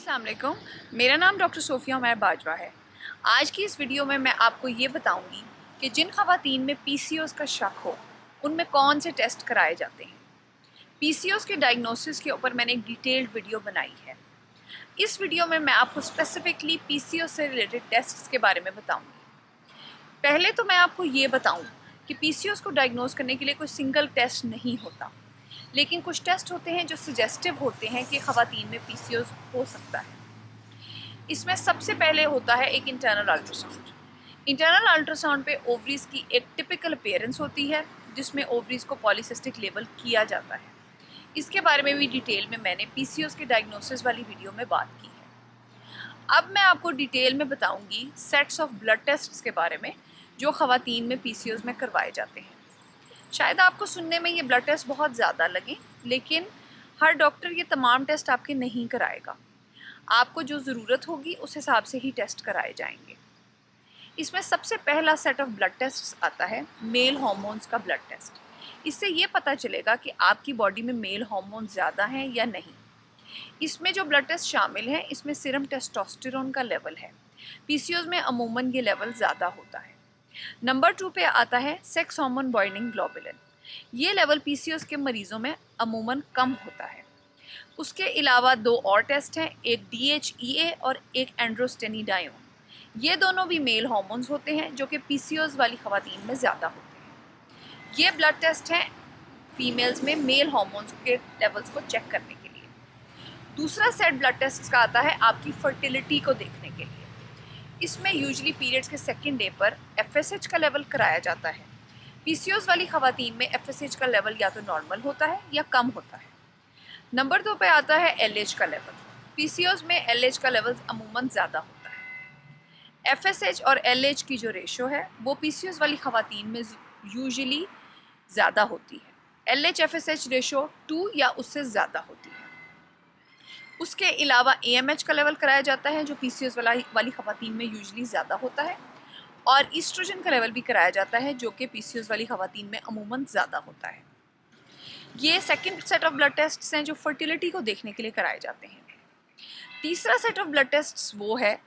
अस्सलाम वालेकुम। मेरा नाम डॉक्टर सोफिया उमैर बाजवा है। आज की इस वीडियो में मैं आपको ये बताऊंगी कि जिन ख़वातीन में पीसीओएस का शक हो उनमें कौन से टेस्ट कराए जाते हैं। पीसीओएस के डायग्नोसिस के ऊपर मैंने एक डिटेल्ड वीडियो बनाई है। इस वीडियो में मैं आपको स्पेसिफिकली पीसीओएस से रिलेटेड टेस्ट्स के बारे में बताऊँगी। पहले तो मैं आपको ये बताऊँ कि पीसीओएस को डायग्नोस करने के लिए कोई सिंगल टेस्ट नहीं होता, लेकिन कुछ टेस्ट होते हैं जो सजेस्टिव होते हैं कि ख़वातीन में पीसीओएस हो सकता है। इसमें सबसे पहले होता है एक इंटरनल अल्ट्रासाउंड। इंटरनल अल्ट्रासाउंड पे ओवरीज की एक टिपिकल अपीयरेंस होती है जिसमें ओवरीज को पॉलीसिस्टिक लेबल किया जाता है। इसके बारे में भी डिटेल में मैंने पीसीओएस के डायग्नोसिस वाली वीडियो में बात की है। अब मैं आपको डिटेल में बताऊंगी सेट्स ऑफ ब्लड टेस्ट्स के बारे में जो ख़वातीन में पीसीओएस में करवाए जाते हैं। शायद आपको सुनने में ये ब्लड टेस्ट बहुत ज़्यादा लगे, लेकिन हर डॉक्टर ये तमाम टेस्ट आपके नहीं कराएगा। आपको जो ज़रूरत होगी उस हिसाब से ही टेस्ट कराए जाएंगे। इसमें सबसे पहला सेट ऑफ ब्लड टेस्ट आता है मेल हार्मोन्स का ब्लड टेस्ट। इससे ये पता चलेगा कि आपकी बॉडी में मेल हार्मोन ज़्यादा हैं या नहीं। इसमें जो ब्लड टेस्ट शामिल हैं, इसमें सीरम टेस्टोस्टेरोन का लेवल है। पीसीओएस में अमूमन ये लेवल ज़्यादा होता है। नंबर 2 पे आता है सेक्स हार्मोन बाइंडिंग ग्लोबुलिन। ये लेवल पीसीओएस के मरीज़ों में अमूमन कम होता है। उसके अलावा 2 और टेस्ट हैं, एक DHEA और एक एंड्रोस्टेनिडायोन। ये दोनों भी मेल हार्मोन्स होते हैं जो कि पीसीओएस वाली ख़वातीन में ज़्यादा होते हैं। ये ब्लड टेस्ट हैं फीमेल्स में मेल हार्मोन्स के लेवल्स को चेक करने के लिए। दूसरा सेट ब्लड टेस्ट का आता है आपकी फर्टिलिटी को देखने के लिए। इसमें यूजुअली पीरियड्स के सेकेंड डे पर FSH का लेवल कराया जाता है। पीसीओएस वाली ख़वातीन में FSH का लेवल या तो नॉर्मल होता है या कम होता है। नंबर 2 पे आता है LH का लेवल। पीसीओएस में LH का लेवल अमूमन ज़्यादा होता है। FSH और LH की जो रेशो है वो पीसीओएस वाली ख़वातीन में यूजुअली ज़्यादा होती है। LH FSH रेशो 2 या उससे ज़्यादा होती है। उसके अलावा AMH का लेवल कराया जाता है जो पीसीओएस वाली ख़वातीन में यूजुअली ज़्यादा होता है, और ईस्ट्रोजन का लेवल भी कराया जाता है जो कि पीसीओएस वाली ख़वातीन में अमूमन ज़्यादा होता है। ये second set of blood tests हैं जो फर्टिलिटी को देखने के लिए कराए जाते हैं। तीसरा सेट ऑफ ब्लड टेस्ट्स वो है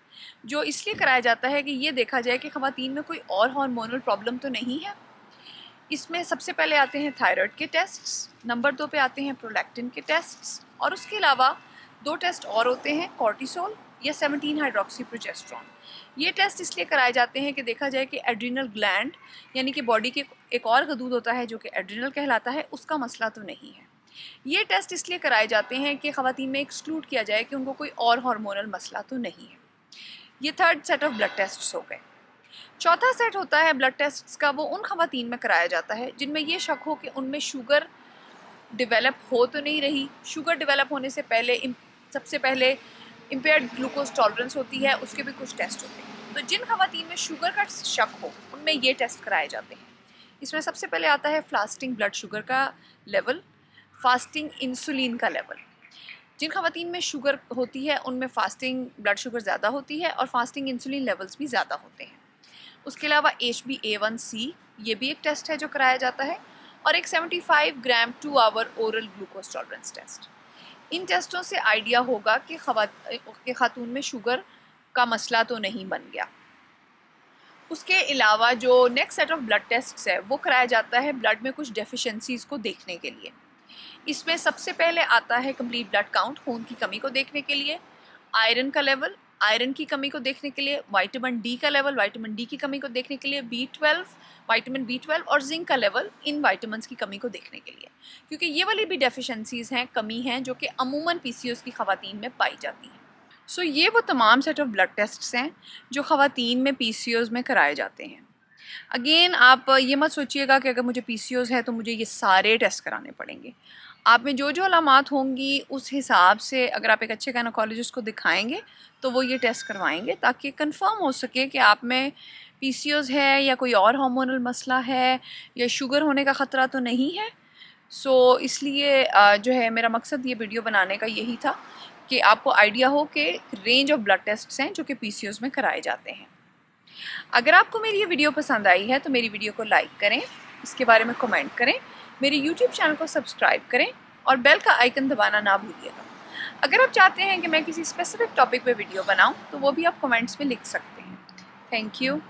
जो इसलिए कराया जाता है कि ये देखा जाए कि ख़वातीन में कोई और हार्मोनल प्रॉब्लम तो नहीं है। इसमें सबसे पहले आते हैं थायराइड के टेस्ट्स, नंबर 2 पे आते हैं प्रोलैक्टिन के टेस्ट्स, और उसके अलावा 2 टेस्ट और होते हैं कॉर्टिसोल या 17 हाइड्रोक्सी प्रोजेस्टेरोन। ये टेस्ट इसलिए कराए जाते हैं कि देखा जाए कि एड्रिनल ग्लैंड यानी कि बॉडी के एक और गदूद होता है जो कि एड्रिनल कहलाता है, उसका मसला तो नहीं है। ये टेस्ट इसलिए कराए जाते हैं कि ख़वातीन में एक्सक्लूड किया जाए कि उनको कोई और हार्मोनल मसला तो नहीं है। ये third set of blood tests हो गए। चौथा सेट होता है ब्लड टेस्ट्स का, वो उन ख़वातीन में कराया जाता है जिनमें ये शक हो कि उनमें शुगर डेवलप हो तो नहीं रही। शुगर डेवलप होने से पहले सबसे पहले इम्पेयर्ड ग्लूकोज टॉलरेंस होती है, उसके भी कुछ टेस्ट होते हैं। तो जिन ख़वातीन में शुगर का शक हो उनमें ये टेस्ट कराए जाते हैं। इसमें सबसे पहले आता है फास्टिंग ब्लड शुगर का लेवल, फास्टिंग इंसुलिन का लेवल। जिन ख़वातीन में शुगर होती है उनमें फास्टिंग ब्लड शुगर ज़्यादा होती है और फास्टिंग इंसुलिन लेवल्स भी ज़्यादा होते हैं। उसके अलावा HbA1c ये भी एक टेस्ट है जो कराया जाता है, और एक 75 gram 2 hour oral glucose tolerance test. इन टेस्टों से आइडिया होगा कि खातून में शुगर का मसला तो नहीं बन गया। उसके अलावा जो next set of blood tests है वो कराया जाता है ब्लड में कुछ डेफिशिएंसीज़ को देखने के लिए। इसमें सबसे पहले आता है कंप्लीट ब्लड काउंट, खून की कमी को देखने के लिए, आयरन का लेवल, आयरन की कमी को देखने के लिए, विटामिन D का लेवल, विटामिन D की कमी को देखने के लिए, B12, विटामिन B12 और जिंक का लेवल इन विटामिन्स की कमी को देखने के लिए, क्योंकि ये वाली भी डेफिशिएंसीज़ हैं, कमी हैं जो कि अमूमन पीसीओएस की ख़वातीन में पाई जाती हैं। सो ये वो तमाम सेट ऑफ ब्लड टेस्ट्स हैं जो ख़वातीन में पीसीओएस में कराए जाते हैं। अगेन आप ये मत सोचिएगा कि अगर मुझे पीसीओएस है तो मुझे ये सारे टेस्ट कराने पड़ेंगे। आप में जो जो अलामात होंगी उस हिसाब से अगर आप एक अच्छे गायनेकोलॉजिस्ट को दिखाएंगे तो वो ये टेस्ट करवाएंगे ताकि कंफर्म हो सके कि आप में पीसीओएस है या कोई और हार्मोनल मसला है या शुगर होने का ख़तरा तो नहीं है। सो इसलिए जो है मेरा मकसद ये वीडियो बनाने का यही था कि आपको आइडिया हो कि रेंज ऑफ ब्लड टेस्ट्स हैं जो कि पीसीओएस में कराए जाते हैं। अगर आपको मेरी ये वीडियो पसंद आई है तो मेरी वीडियो को लाइक करें, इसके बारे में कमेंट करें, मेरे YouTube चैनल को सब्सक्राइब करें और बेल का आइकन दबाना ना भूलिएगा। अगर आप चाहते हैं कि मैं किसी स्पेसिफिक टॉपिक पे वीडियो बनाऊं तो वो भी आप कमेंट्स में लिख सकते हैं। Thank you.